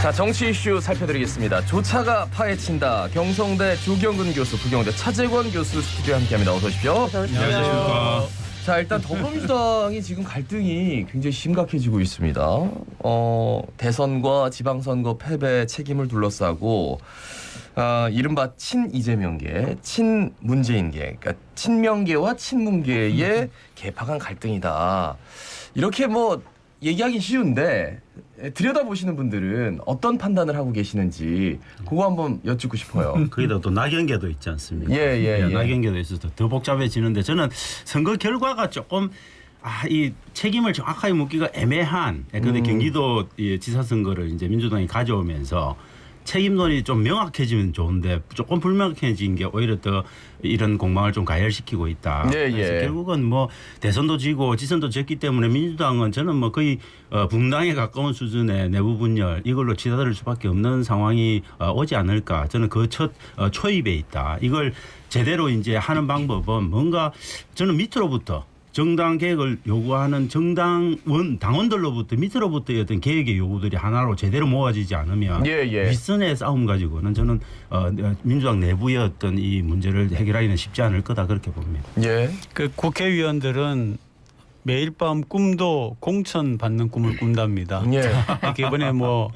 자, 정치 이슈 살펴드리겠습니다. 조차가 파헤친다. 경성대 조경근 교수, 부경대 차재권 교수 스튜디오에 함께합니다. 어서 오십시오. 안녕하십니까. 자, 일단 더불어민주당이 지금 갈등이 굉장히 심각해지고 있습니다. 대선과 지방선거 패배 책임을 둘러싸고 이른바 친이재명계, 친문재인계, 그러니까 친명계와 친문계의 개파간 갈등이다. 이렇게 뭐 얘기하기 쉬운데 들여다보시는 분들은 어떤 판단을 하고 계시는지 그거 한번 여쭙고 싶어요. 거기다 또 낙연계도 있지 않습니까? 예. 낙연계도 있어서 더 복잡해지는데 저는 선거 결과가 조금 이 책임을 정확하게 묻기가 애매한. 그런데 경기도 지사 선거를 이제 민주당이 가져오면서 책임론이 좀 명확해지면 좋은데 조금 불명확해진 게 오히려 더 이런 공방을 좀 가열시키고 있다. 그래서 결국은 뭐 대선도 지고 지선도 졌기 때문에 민주당은 저는 뭐 거의 붕당에 가까운 수준의 내부 분열 이걸로 치달을 수밖에 없는 상황이 오지 않을까. 저는 그 첫 초입에 있다. 이걸 제대로 이제 하는 방법은 뭔가 저는 밑으로부터 정당 개혁을 요구하는 당원들로부터 밑으로부터의 어떤 개혁의 요구들이 하나로 제대로 모아지지 않으면 윗선의 싸움 가지고는 저는 민주당 내부의 어떤 이 문제를 해결하기는 쉽지 않을 거다 그렇게 봅니다. 그 국회의원들은 매일 밤 꿈도 공천 받는 꿈을 꾼답니다. 이렇게 이번에 뭐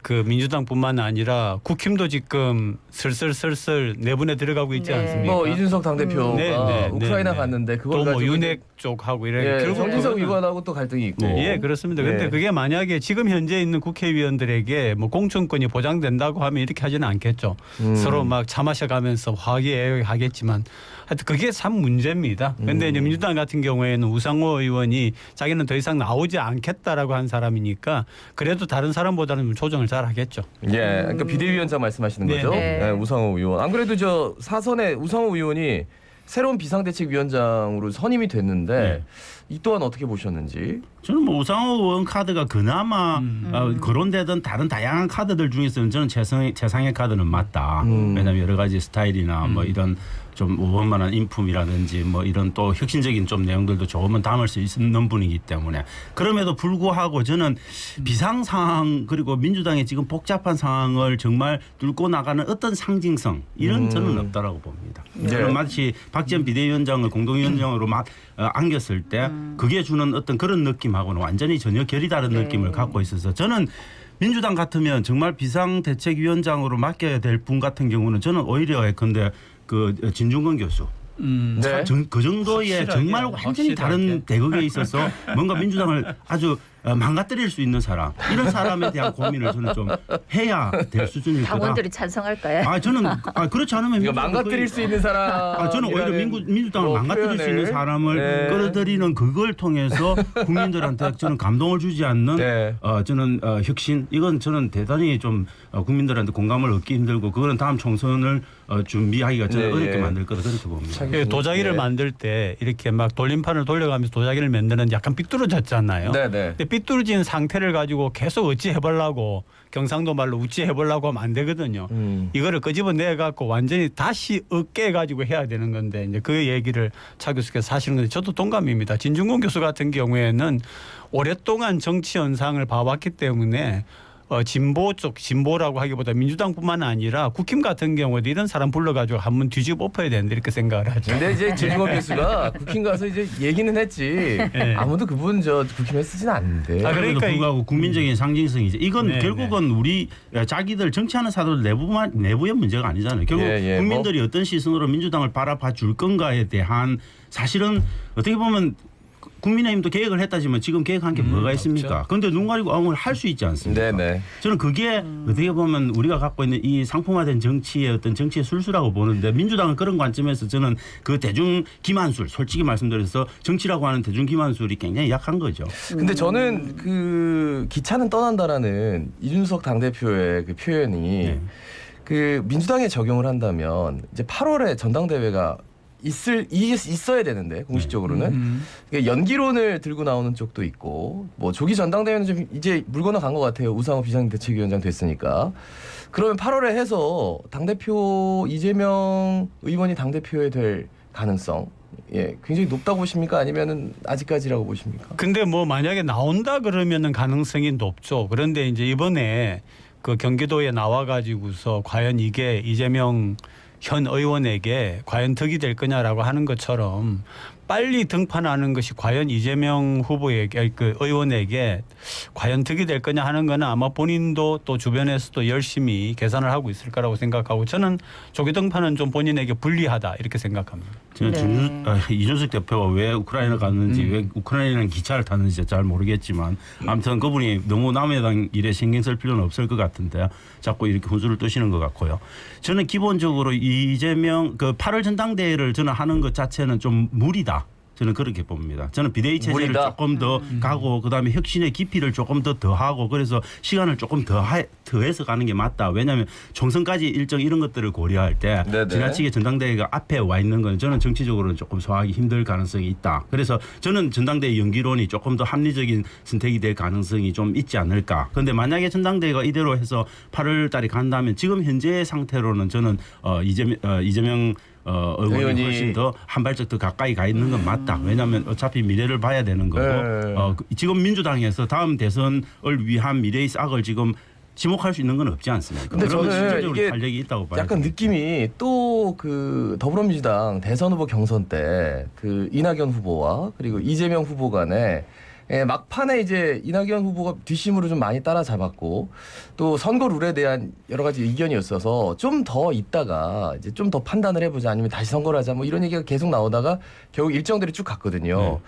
그 민주당뿐만 아니라 국힘도 지금 슬슬 내분에 들어가고 있지 않습니까? 뭐 이준석 당대표가 우크라이나 갔는데 그걸 또 뭐 윤핵 쪽하고 이래. 결국 정진석 의원하고 또 갈등이 있고. 예, 그렇습니다. 그런데 그게 만약에 지금 현재 있는 국회의원들에게 뭐 공천권이 보장된다고 하면 이렇게 하지는 않겠죠. 서로 막 차 마셔가면서 화기애애하겠지만 하여튼 그게 참 문제입니다. 그런데 이제 민주당 같은 경우에는 우상호 의원이 자기는 더 이상 나오지 않겠다라고 한 사람이니까 그래도 다른 사람보다는 조정을 잘 하겠죠. 그러니까 비대위원장 말씀하시는 거죠? 네, 우상호 의원. 안 그래도 저 사선에 우상호 의원이 새로운 비상대책위원장으로 선임이 됐는데 이 또한 어떻게 보셨는지? 저는 뭐 우상호 의원 카드가 그나마 거론되던 다른 다양한 카드들 중에서는 저는 최상의 카드는 맞다. 왜냐하면 여러 가지 스타일이나 뭐 이런 좀 원만한 인품이라든지 뭐 이런 또 혁신적인 좀 내용들도 조금은 담을 수 있는 분이기 때문에 그럼에도 불구하고 저는 비상 상황 그리고 민주당의 지금 복잡한 상황을 정말 뚫고 나가는 어떤 상징성 이런 저는 없다라고 봅니다. 저는 마치 박지원 비대위원장을 공동위원장으로 안겼을 때 그게 주는 어떤 그런 느낌하고는 완전히 전혀 결이 다른 느낌을 갖고 있어서 저는 민주당 같으면 정말 비상대책위원장으로 맡겨야 될 분 같은 경우는 저는 오히려 예컨대 그 진중권 교수 그 정도의 확실하게, 정말 완전히 다른 대국에 있어서 뭔가 민주당을 아주 망가뜨릴 수 있는 사람 이런 사람에 대한 고민을 저는 좀 해야 될 수준일 거다. 당원들이 찬성할까요? 저는 그렇지 않으면 망가뜨릴 수 있는 사람. 저는 오히려 민주당을 망가뜨릴 수 있는 사람을 끌어들이는 그걸 통해서 국민들한테 저는 감동을 주지 않는 저는 혁신 이건 저는 대단히 좀 국민들한테 공감을 얻기 힘들고 그거는 다음 총선을 준비하기가 저는 어렵게 만들 거다 그렇게 봅니다. 도자기를 만들 때 이렇게 막 돌림판을 돌려가면서 도자기를 만드는 약간 삐뚤어졌잖아요. 근데 삐뚤어진 상태를 가지고 계속 어찌 해보려고 경상도 말로 우찌 해보려고 하면 안 되거든요. 이거를 끄집어내 갖고 완전히 다시 얻게 가지고 해야 되는 건데 이제 그 얘기를 차 교수께서 하시는 건데 저도 동감입니다. 진중권 교수 같은 경우에는 오랫동안 정치 현상을 봐왔기 때문에 진보 쪽 진보라고 하기보다 민주당뿐만 아니라 국힘 같은 경우에도 이런 사람 불러가지고 한번 뒤집어 엎어야 되는데 이렇게 생각을 하죠. 근데 이제 진중권 교수가 국힘 가서 이제 얘기는 했지 아무도 그분 저 국힘에 쓰진 않는데. 그러니까 불구하고 국민적인 상징성이죠. 이건 결국은 우리 자기들 정치하는 사람들 내부의 문제가 아니잖아요. 결국 국민들이 어떤 시선으로 민주당을 바라봐 줄 건가에 대한 사실은 어떻게 보면 국민의힘도 계획을 했다지만 지금 계획한 게 뭐가 있습니까? 그런데 눈 가리고 아무걸 할 수 있지 않습니까? 저는 그게 어떻게 보면 우리가 갖고 있는 이 상품화된 정치의 어떤 정치의 술수라고 보는데 민주당은 그런 관점에서 저는 그 대중 기만술 솔직히 말씀드려서 정치라고 하는 대중 기만술이 굉장히 약한 거죠. 근데 저는 그 기차는 떠난다라는 이준석 당대표의 그 표현이 그 민주당에 적용을 한다면 이제 8월에 전당대회가 있어야 되는데 공식적으로는 연기론을 들고 나오는 쪽도 있고 뭐 조기 전당대회는 좀 이제 물 건너간 것 같아요. 우상호 비상대책위원장 됐으니까. 그러면 8월에 해서 당대표 이재명 의원이 당대표에 될 가능성 굉장히 높다고 보십니까? 아니면은 아직까지라고 보십니까? 근데 뭐 만약에 나온다 그러면은 가능성이 높죠. 그런데 이제 이번에 그 경기도에 나와가지고서 과연 이게 이재명 현 의원에게 과연 득이 될 거냐라고 하는 것처럼 빨리 등판하는 것이 과연 이재명 후보에게 그 의원에게 과연 득이 될 거냐 하는 거는 아마 본인도 또 주변에서도 열심히 계산을 하고 있을 거라고 생각하고 저는 조기 등판은 좀 본인에게 불리하다 이렇게 생각합니다. 저는 이준석 대표가 왜 우크라이나 갔는지 왜 우크라이나는 기차를 탔는지 잘 모르겠지만 아무튼 그분이 너무 남의 당 일에 신경 쓸 필요는 없을 것 같은데 자꾸 이렇게 혼수를 뜨시는 것 같고요. 저는 기본적으로 이재명 그 8월 전당대회를 저는 하는 것 자체는 좀 무리다. 저는 그렇게 봅니다. 저는 비대위 체제를 무리다? 조금 더 가고 그다음에 혁신의 깊이를 조금 더 더하고 그래서 시간을 조금 더해서 가는 게 맞다. 왜냐하면 총선까지 일정 이런 것들을 고려할 때 네네. 지나치게 전당대회가 앞에 와 있는 건 저는 정치적으로는 조금 소화하기 힘들 가능성이 있다. 그래서 저는 전당대회 연기론이 조금 더 합리적인 선택이 될 가능성이 좀 있지 않을까. 그런데 만약에 전당대회가 이대로 해서 8월 달에 간다면 지금 현재 상태로는 저는 이재명 의원이 훨씬 더 한 발짝 더 가까이 가 있는 건 맞다. 왜냐하면 어차피 미래를 봐야 되는 거고 지금 민주당에서 다음 대선을 위한 미래의 싹을 지금 지목할 수 있는 건 없지 않습니까? 근데 그런 저는 실질적으로 이게 탄력이 있다고 봐요. 약간 느낌이 또 그 더불어민주당 대선 후보 경선 때 그 이낙연 후보와 그리고 이재명 후보 간에 막판에 이제 이낙연 후보가 뒷심으로 좀 많이 따라잡았고 또 선거 룰에 대한 여러 가지 의견이 있어서 좀 더 있다가 이제 좀 더 판단을 해보자 아니면 다시 선거를 하자 뭐 이런 얘기가 계속 나오다가 결국 일정들이 쭉 갔거든요.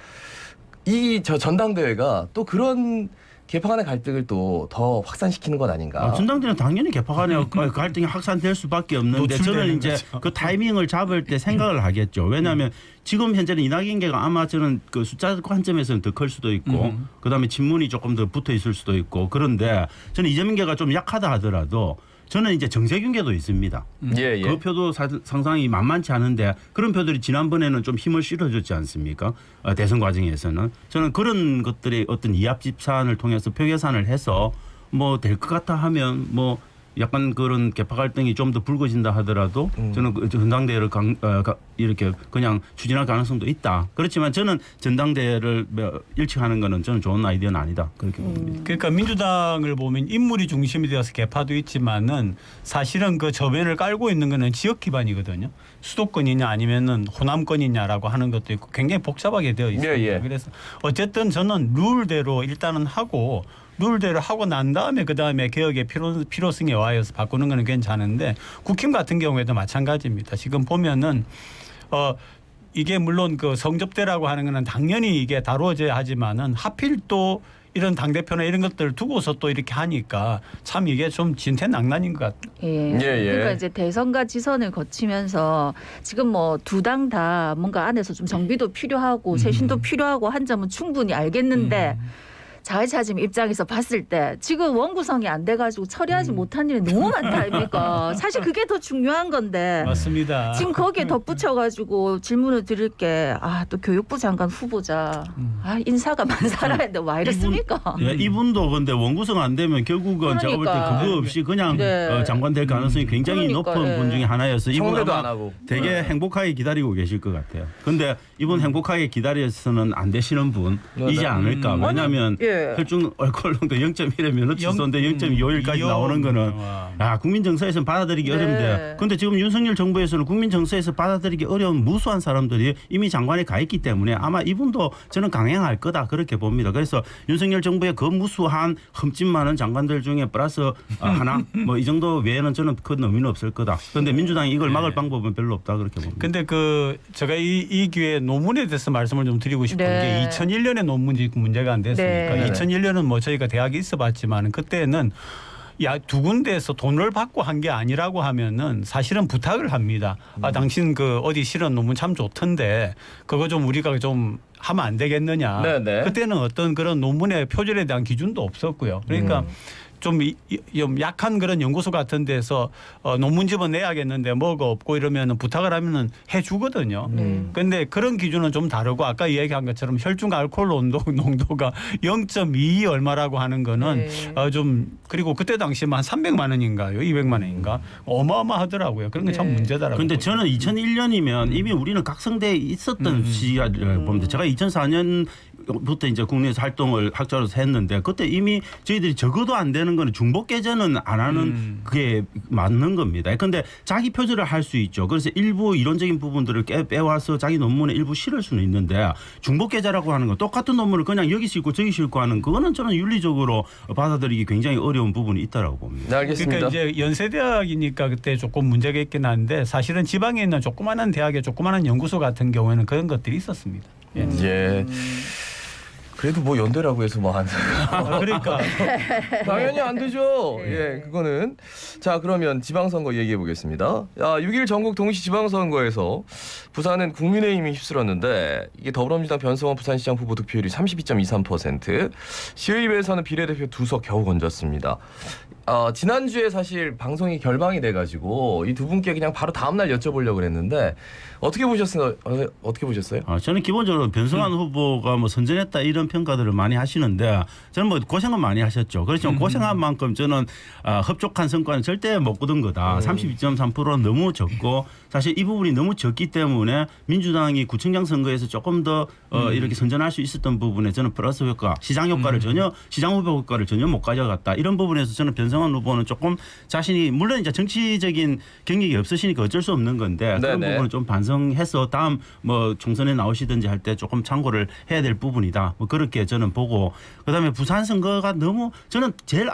이 저 전당대회가 또 그런 개파 간의 갈등을 또 더 확산시키는 건 아닌가. 전당대회는 당연히 개파 간의 갈등이 확산될 수밖에 없는데 저는 이제 거죠. 그 타이밍을 잡을 때 생각을 하겠죠. 왜냐하면 지금 현재는 이낙연계가 아마 저는 그 숫자 관점에서는 더 클 수도 있고 그다음에 친문이 조금 더 붙어 있을 수도 있고 그런데 저는 이재명계가 좀 약하다 하더라도 저는 이제 정세균계도 있습니다. 예. 그 표도 상당히 만만치 않은데 그런 표들이 지난번에는 좀 힘을 실어줬지 않습니까? 대선 과정에서는 저는 그런 것들이 어떤 이합 집산을 통해서 표 계산을 해서 뭐 될 것 같아 하면 뭐 약간 그런 개파 갈등이 좀 더 불거진다 하더라도 저는 그 전당대회를 이렇게 그냥 추진할 가능성도 있다. 그렇지만 저는 전당대회를 일찍 하는 거는 저는 좋은 아이디어는 아니다. 그렇게 봅니다. 그러니까 민주당을 보면 인물이 중심이 되어서 개파도 있지만은 사실은 그 저변을 깔고 있는 거는 지역 기반이거든요. 수도권이냐 아니면은 호남권이냐라고 하는 것도 있고 굉장히 복잡하게 되어 있습니다. 예. 그래서 어쨌든 저는 룰대로 일단은 하고 룰대로 하고 난 다음에 그다음에 개혁의 필요성에 와서 바꾸는 거는 괜찮은데 국힘 같은 경우에도 마찬가지입니다. 지금 보면은 이게 물론 그 성접대라고 하는 거는 당연히 이게 다루어져야 하지만은 하필 또 이런 당대표나 이런 것들을 두고서 또 이렇게 하니까 참 이게 좀 진퇴낭난인 것 같아요. 예. 그러니까 이제 대선과 지선을 거치면서 지금 뭐 두 당 다 뭔가 안에서 좀 정비도 필요하고 쇄신도 필요하고 한 점은 충분히 알겠는데 자의차짐 입장에서 봤을 때 지금 원구성이 안 돼가지고 처리하지 못한 일이 너무 많다 아닙니까? 사실 그게 더 중요한 건데 맞습니다. 지금 거기에 덧붙여가지고 질문을 드릴 게 또 교육부 장관 후보자 인사가 만사라는데 와 이랬습니까? 이분도 근데 원구성 안 되면 결국은 제가 볼 때 그러니까. 그거 없이 그냥 네. 장관 될 가능성이 굉장히 그러니까, 높은 예. 분 중에 하나여서 이분 청문회도 아마 안 하고. 되게 행복하게 기다리고 계실 것 같아요. 근데 이분 행복하게 기다려서는 안 되시는 분이지 않을까. 왜냐하면 예. 혈중 알코올 농도 0.1의 면허 취소인데 0.25일까지 나오는 거는 국민 정서에서는 받아들이기 네. 어려운데 근데 지금 윤석열 정부에서는 국민 정서에서 받아들이기 어려운 무수한 사람들이 이미 장관에 가 있기 때문에 아마 이분도 저는 강행할 거다 그렇게 봅니다. 그래서 윤석열 정부의 그 무수한 흠집 많은 장관들 중에 플러스 하나 뭐 이 정도 외에는 저는 큰 의미는 없을 거다. 그런데 민주당이 이걸 막을 방법은 별로 없다 그렇게 봅니다. 근데 그 제가 이 기회에 논문에 대해서 말씀을 좀 드리고 싶은 네. 게 2001년에 논문이 문제가 안 됐으니까 네. 2001년은 뭐 저희가 대학에 있어봤지만 그때는 두 군데에서 돈을 받고 한 게 아니라고 하면은 사실은 부탁을 합니다. 당신 그 어디 실은 논문 참 좋던데 그거 좀 우리가 좀 하면 안 되겠느냐. 네네. 그때는 어떤 그런 논문의 표절에 대한 기준도 없었고요. 그러니까 좀 약한 그런 연구소 같은 데서 논문 집어내야겠는데 뭐가 없고 이러면 부탁을 하면은 해주거든요. 그런데 그런 기준은 좀 다르고 아까 얘기한 것처럼 혈중 알코올 농도가 0.2 얼마라고 하는 거는 좀 그리고 그때 당시에 한 300만 원인가요? 200만 원인가? 어마어마하더라고요. 그런 게 참 문제다라고. 그런데 저는 2001년이면 이미 우리는 각성대에 있었던 시기를 봅니다. 제가 2004년 부터 이제 국내에서 활동을 학자로서 했는데 그때 이미 저희들이 적어도 안 되는 거는 중복 계좌는 안 하는 그게 맞는 겁니다. 근데 자기 표절을 할 수 있죠. 그래서 일부 이론적인 부분들을 빼와서 자기 논문에 일부 실을 수는 있는데 중복 계좌라고 하는 건 똑같은 논문을 그냥 여기 싣고 저기 싣고 하는 그거는 저는 윤리적으로 받아들이기 굉장히 어려운 부분이 있다라고 봅니다. 네, 알겠습니다. 그러니까 이제 연세대학이니까 그때 조금 문제가 있긴 한데 사실은 지방에 있는 조그마한 대학에 조그마한 연구소 같은 경우에는 그런 것들이 있었습니다. 예. 예. 그래도 뭐 연대라고 해서 뭐 안. 그러니까 당연히 안 되죠. 예, 그거는. 자, 그러면 지방선거 얘기해 보겠습니다. 6일 전국 동시 지방선거에서 부산은 국민의힘이 휩쓸었는데 이게 더불어민주당 변성원 부산시장 후보 득표율이 32.23%, 시의회에서는 비례대표 2석 겨우 건졌습니다. 지난주에 사실 방송이 결방이 돼가지고 이 두 분께 그냥 바로 다음날 여쭤보려고 그랬는데 어떻게 보셨어요? 저는 기본적으로 변성환 후보가 뭐 선전했다 이런 평가들을 많이 하시는데 저는 뭐 고생은 많이 하셨죠. 그렇지만 고생한 만큼 저는 흡족한 성과는 절대 못 거둔 거다. 32.3%는 너무 적고 사실 이 부분이 너무 적기 때문에 민주당이 구청장 선거에서 조금 더 이렇게 선전할 수 있었던 부분에 저는 플러스 효과, 시장 효과를 시장 후보 효과를 전혀 못 가져갔다. 이런 부분에서 저는 변성환 후보는 조금 자신이 물론 이제 정치적인 경력이 없으시니까 어쩔 수 없는 건데 그런 부분은 좀 반성해서 다음 뭐 총선에 나오시든지 할 때 조금 참고를 해야 될 부분이다. 뭐 그렇게 저는 보고 그다음에 부산 선거가 너무 저는 제일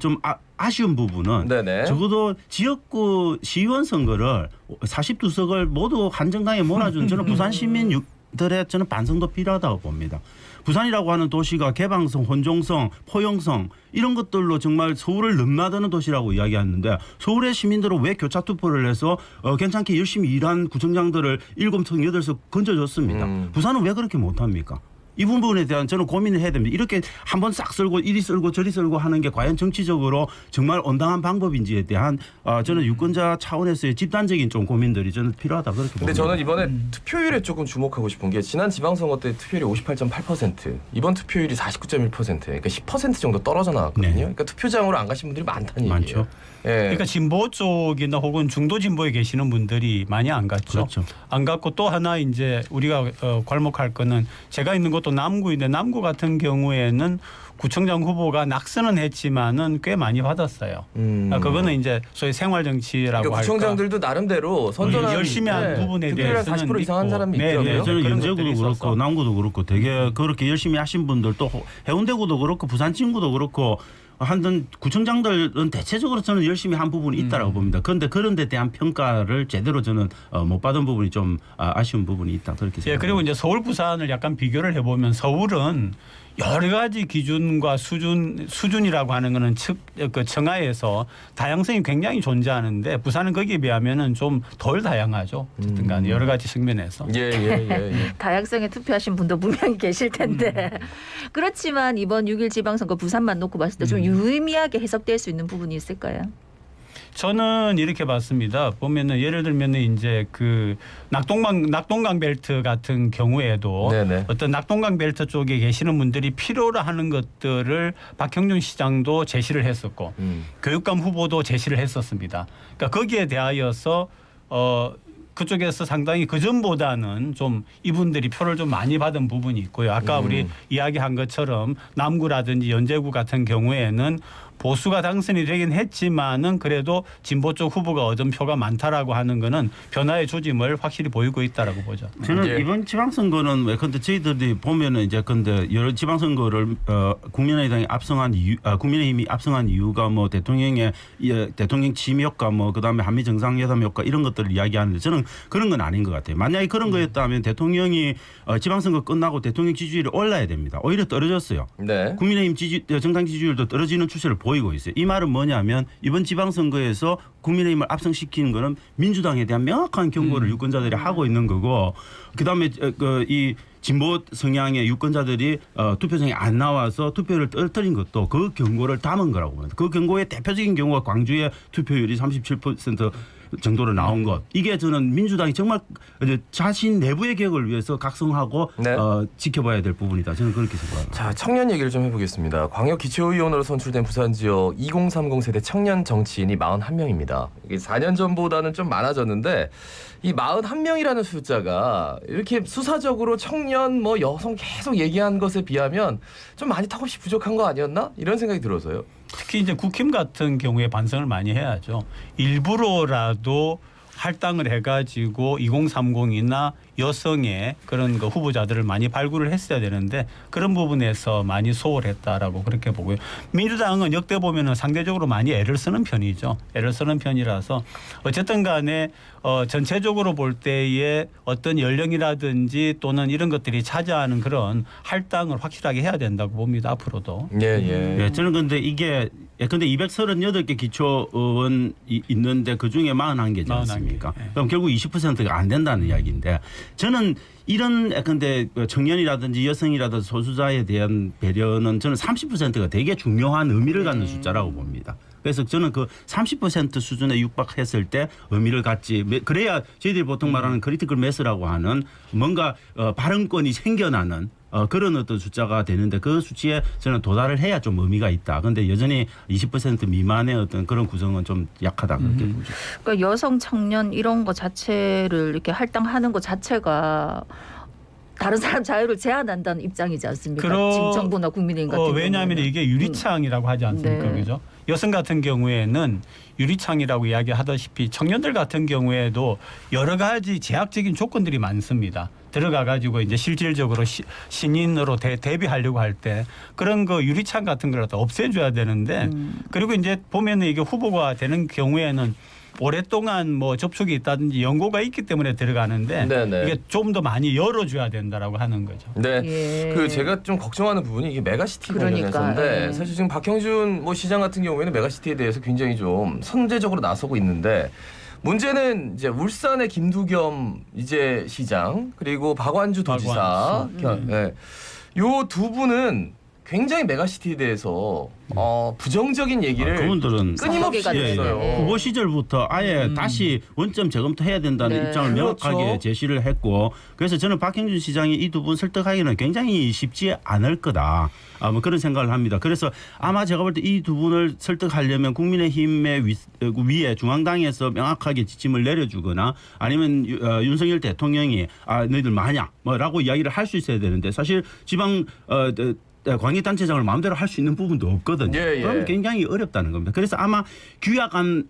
좀 아쉬운 부분은 적어도 지역구 시의원 선거를 42석을 모두 한정당에 몰아준 저는 부산 시민들의 저는 반성도 필요하다고 봅니다. 부산이라고 하는 도시가 개방성, 혼종성, 포용성 이런 것들로 정말 서울을 넘나드는 도시라고 이야기하는데 서울의 시민들은 왜 교차 투표를 해서 괜찮게 열심히 일한 구청장들을 7석, 8석 건져줬습니다. 부산은 왜 그렇게 못합니까? 이 부분에 대한 저는 고민을 해야 됩니다. 이렇게 한번 싹 쓸고 이리 쓸고 저리 쓸고 하는 게 과연 정치적으로 정말 온당한 방법인지에 대한 저는 유권자 차원에서의 집단적인 좀 고민들이 저는 필요하다 그렇게 봅니다. 근데 저는 이번에 투표율에 조금 주목하고 싶은 게 지난 지방선거 때 투표율이 58.8%, 이번 투표율이 49.1%, 그러니까 10% 정도 떨어져 나왔거든요. 그러니까 투표장으로 안 가신 분들이 많다는 얘기예요. 많죠. 예. 그러니까 진보 쪽이나 혹은 중도 진보에 계시는 분들이 많이 안 갔죠. 그렇죠. 안 갔고 또 하나 이제 우리가 괄목할 거는 제가 있는 곳도 남구인데 남구 같은 경우에는 구청장 후보가 낙선은 했지만은 꽤 많이 받았어요. 그거는 이제 소위 생활 정치라고 그러니까 할까. 구청장들도 나름대로 선전한 열심히 한 부분에 대해서는 40% 이상 한 사람이 있더라고요. 저는 연제구도 그렇고 남구도 그렇고 되게 그렇게 열심히 하신 분들 또 해운대구도 그렇고 부산 진구도 그렇고 한든 구청장들은 대체적으로 저는 열심히 한 부분이 있다라고 봅니다. 그런데 그런 데 대한 평가를 제대로 저는 못 받은 부분이 좀 아쉬운 부분이 있다 그렇게 생각합니다. 그리고 이제 서울 부산을 약간 비교를 해보면 서울은 여러 가지 기준과 수준이라고 하는 거는 그 청하에서 다양성이 굉장히 존재하는데 부산은 거기에 비하면은 좀 덜 다양하죠. 어쨌든 간에 여러 가지 측면에서. 예. 다양성에 투표하신 분도 분명히 계실 텐데 그렇지만 이번 6일 지방선거 부산만 놓고 봤을 때 좀 유의미하게 해석될 수 있는 부분이 있을까요? 저는 이렇게 봤습니다. 보면은 예를 들면은 이제 그 낙동강 벨트 같은 경우에도 어떤 낙동강 벨트 쪽에 계시는 분들이 필요로 하는 것들을 박형준 시장도 제시를 했었고 교육감 후보도 제시를 했었습니다. 그러니까 거기에 대하여서 그쪽에서 상당히 그전보다는 좀 이분들이 표를 좀 많이 받은 부분이 있고요. 아까 우리 이야기한 것처럼 남구라든지 연제구 같은 경우에는 보수가 당선이 되긴 했지만은 그래도 진보 쪽 후보가 얻은 표가 많다라고 하는 거는 변화의 조짐을 확실히 보이고 있다라고 보죠. 저는 이번 지방선거는 왜 근데 저희들이 보면은 이제 근데 여러 지방선거를 국민의당이 압승한 이유, 국민의힘이 압승한 이유가 뭐 대통령 취임 효과 뭐 그다음에 한미 정상회담 효과 이런 것들을 이야기하는데 저는 그런 건 아닌 것 같아요. 만약에 그런 거였다면 대통령이 지방선거 끝나고 대통령 지지율이 올라야 됩니다. 오히려 떨어졌어요. 국민의힘 정당 지지율도 떨어지는 추세를 보이고 있어요. 이 말은 뭐냐면 이번 지방선거에서 국민의힘을 압승시키는 거는 민주당에 대한 명확한 경고를 유권자들이 하고 있는 거고 그다음에 이 진보 성향의 유권자들이 투표장에 안 나와서 투표를 떨어뜨린 것도 그 경고를 담은 거라고 봅니다. 그 경고의 대표적인 경우가 광주의 투표율이 37% 정도로 나온 것. 이게 저는 민주당이 정말 자신 내부의 개혁을 위해서 각성하고 네. 지켜봐야 될 부분이다. 저는 그렇게 생각합니다. 자, 청년 얘기를 좀 해보겠습니다. 광역 기초의원으로 선출된 부산 지역 2030 세대 청년 정치인이 41명입니다. 이게 4년 전보다는 좀 많아졌는데 이 41명이라는 숫자가 이렇게 수사적으로 청년 뭐 여성 계속 얘기한 것에 비하면 좀 많이 턱없이 부족한 거 아니었나? 이런 생각이 들어서요. 특히 이제 국힘 같은 경우에 반성을 많이 해야죠. 일부러라도 할당을 해가지고 2030이나 여성의 그런 그 후보자들을 많이 발굴을 했어야 되는데 그런 부분에서 많이 소홀했다라고 그렇게 보고요. 민주당은 역대 보면은 상대적으로 많이 애를 쓰는 편이죠. 애를 쓰는 편이라서 어쨌든 간에 전체적으로 볼 때에 어떤 연령이라든지 또는 이런 것들이 차지하는 그런 할당을 확실하게 해야 된다고 봅니다. 앞으로도. 예, 저는 근데 이게 근데 238개 기초의원 있는데 그중에 41개지 않습니까? 41개. 예. 그럼 결국 20%가 안 된다는 이야기인데 저는 이런 근데 청년이라든지 여성이라든지 소수자에 대한 배려는 저는 30%가 되게 중요한 의미를 갖는 숫자라고 봅니다. 그래서 저는 그 30% 수준에 육박했을 때 의미를 갖지. 그래야 저희들이 보통 말하는 크리티컬 매스라고 하는 뭔가 발언권이 생겨나는 그런 어떤 숫자가 되는데 그 수치에 저는 도달을 해야 좀 의미가 있다. 그런데 여전히 20% 미만의 어떤 그런 구성은 좀 약하다 그렇게 보죠. 그러니까 여성 청년 이런 거 자체를 이렇게 할당하는 것 자체가 다른 사람 자유를 제한한다는 입장이지 않습니까? 지금 정부나 국민의힘 같은 경우는. 왜냐하면 이게 유리창이라고 하지 않습니까? 네. 그죠? 여성 같은 경우에는 유리창이라고 이야기하다시피 청년들 같은 경우에도 여러 가지 제약적인 조건들이 많습니다. 들어가 가지고 이제 실질적으로 신인으로 데뷔하려고 할 때 그런 거 유리창 같은 걸 다 없애줘야 되는데 그리고 이제 보면은 이게 후보가 되는 경우에는 오랫동안 뭐 접촉이 있다든지 연고가 있기 때문에 들어가는데 네네. 이게 좀 더 많이 열어줘야 된다라고 하는 거죠. 네, 예. 그 제가 좀 걱정하는 부분이 이게 메가시티 그러니까, 관련해서인데 예. 사실 지금 박형준 뭐 시장 같은 경우에는 메가시티에 대해서 굉장히 좀 선제적으로 나서고 있는데 문제는 이제 울산의 김두겸 이제 시장 그리고 박완주 도지사 요 두 분은 굉장히 메가시티에 대해서 부정적인 얘기를 그분들은 끊임없이 사석에 했어요. 갔네. 후보 시절부터 아예 다시 원점 재검토해야 된다는 네. 입장을 명확하게 그렇죠. 제시를 했고 그래서 저는 박형준 시장이 이 두 분 설득하기는 굉장히 쉽지 않을 거다. 뭐 그런 생각을 합니다. 그래서 아마 제가 볼 때 이 두 분을 설득하려면 국민의힘의 위에 중앙당에서 명확하게 지침을 내려주거나 아니면 윤석열 대통령이 너희들 마냐 뭐라고 이야기를 할 수 있어야 되는데 사실 지방 광역단체장을 마음대로 할 수 있는 부분도 없거든요. 예, 예. 그럼 굉장히 어렵다는 겁니다. 그래서 아마 규약안에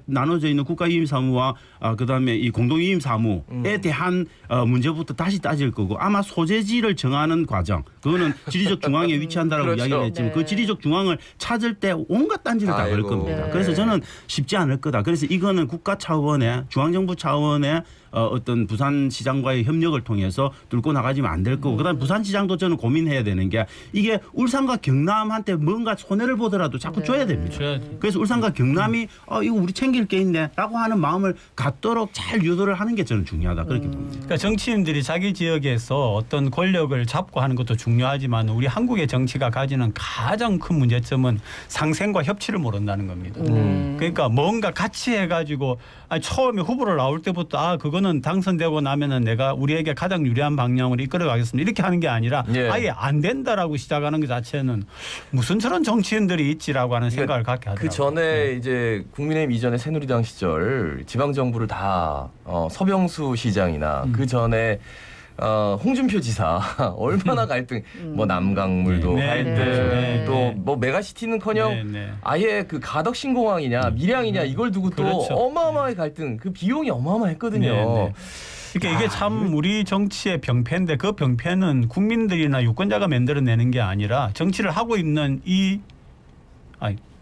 나눠져 있는 국가유임사무와 그다음에 이 공동유임사무에 대한 문제부터 다시 따질 거고 아마 소재지를 정하는 과정 그거는 지리적 중앙에 위치한다라고 그렇죠. 이야기를 했지만 네. 그 지리적 중앙을 찾을 때 온갖 딴지를 다 걸 아이고. 겁니다. 네. 그래서 저는 쉽지 않을 거다. 그래서 이거는 국가 차원의 중앙정부 차원의 어떤 부산시장과의 협력을 통해서 뚫고 나가지면 안 될 거고 그다음에 부산시장도 저는 고민해야 되는 게 이게 울산과 경남한테 뭔가 손해를 보더라도 자꾸 줘야 됩니다. 그래서 울산과 경남이 이거 우리 챙길 게 있네라고 하는 마음을 갖도록 잘 유도를 하는 게 저는 중요하다 그렇게 봅니다. 그러니까 정치인들이 자기 지역에서 어떤 권력을 잡고 하는 것도 중요하지만 우리 한국의 정치가 가지는 가장 큰 문제점은 상생과 협치를 모른다는 겁니다. 그러니까 뭔가 같이 해가지고 처음에 후보로 나올 때부터 그거는 당선되고 나면은 내가 우리에게 가장 유리한 방향으로 이끌어가겠습니다. 이렇게 하는 게 아니라 예. 아예 안 된다라고 시작하는 것 자체는 무슨 저런 정치인들이 있지라고 하는 생각을 갖게 하더라고요. 그 전에 이제 국민의힘 이전에 새누리당 시절 지방 정부를 다 서병수 시장이나 그 전에 홍준표 지사 얼마나 갈등 뭐 남강물도 네, 갈등 네, 또 네. 뭐 메가시티는커녕 네, 네. 아예 그 가덕 신공항이냐 밀양이냐 이걸 두고 또 그렇죠. 어마어마하게 갈등 그 비용이 어마어마했거든요. 네, 네. 그러니까 이게 참 우리 정치의 병폐인데 그 병폐는 국민들이나 유권자가 만들어내는 게 아니라 정치를 하고 있는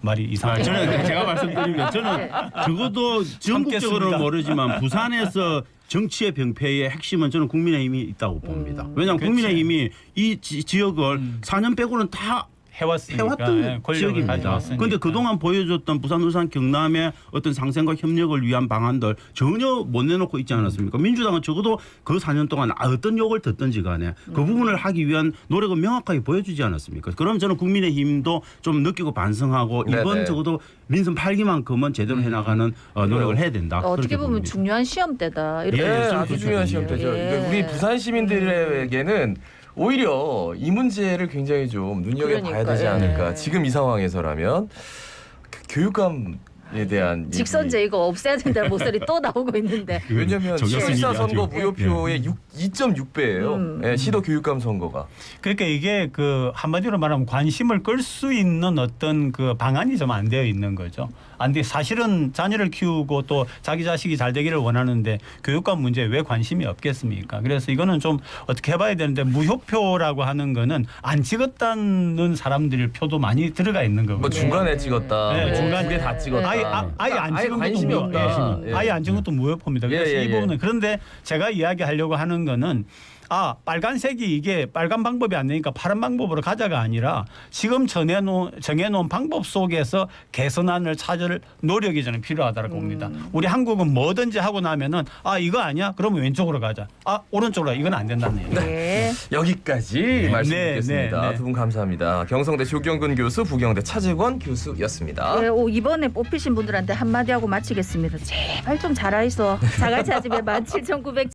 말이 이상하죠. 저는 제가 말씀드리면 저는 적어도 전국적으로는 모르지만 부산에서 정치의 병폐의 핵심은 저는 국민의힘이 있다고 봅니다. 왜냐하면 국민의힘이 이 지역을 4년 빼고는 다 해왔으니까 해왔던 권력을 지역입니다. 가져왔으니까. 그런데 그동안 보여줬던 부산, 울산, 경남의 어떤 상생과 협력을 위한 방안들 전혀 못 내놓고 있지 않았습니까? 민주당은 적어도 그 4년 동안 어떤 욕을 듣든지 간에 그 부분을 하기 위한 노력을 명확하게 보여주지 않았습니까? 그럼 저는 국민의힘도 좀 느끼고 반성하고 이번 네네. 적어도 민선 8기만큼은 제대로 해나가는 노력을 해야 된다. 어떻게 그렇게 보면 봅니다. 중요한 시험대다. 이렇게 예, 좀 아주 그렇죠. 중요한 시험대죠. 예. 그러니까 우리 부산 시민들에게는 오히려 이 문제를 굉장히 좀 눈여겨봐야 그러니까, 되지 예. 않을까. 지금 이 상황에서라면 그 교육감에 대한 얘기. 직선제 이거 없애야 된다는 목소리 또 나오고 있는데. 왜냐하면 정혁 실사 얘기 선거 아주- 무효표의 2.6배예요. 예, 시도 교육감 선거가. 그러니까 이게 그 한마디로 말하면 관심을 끌 수 있는 어떤 그 방안이 좀 안 되어 있는 거죠. 안 돼. 사실은 자녀를 키우고 또 자기 자식이 잘 되기를 원하는데 교육감 문제에 왜 관심이 없겠습니까? 그래서 이거는 좀 어떻게 해봐야 되는데 무효표라고 하는 거는 안 찍었다는 사람들의 표도 많이 들어가 있는 거거든요. 뭐 중간에 찍었다. 네, 뭐 중간에 두개 다 찍었다. 아예 안 찍은 것도 관심이 무효, 없다. 예. 예. 아예 안 찍은 것도 무효표입니다. 그래서 예, 이 예. 부분은 그런데 제가 이야기하려고 하는 거는 빨간색이 이게 빨간 방법이 안 되니까 파란 방법으로 가자가 아니라 지금 정해놓은 방법 속에서 개선안을 찾을 노력이 저는 필요하다고 봅니다. 우리 한국은 뭐든지 하고 나면은 이거 아니야? 그러면 왼쪽으로 가자. 오른쪽으로 이건 안 된다는 얘기예요. 네. 여기까지 말씀 네, 듣겠습니다. 네, 네. 두 분 감사합니다. 경성대 조경근 교수, 부경대 차재권 교수였습니다. 네, 이번에 뽑히신 분들한테 한마디 하고 마치겠습니다. 제발 좀 잘하이소. 자갈치 아침에 17,900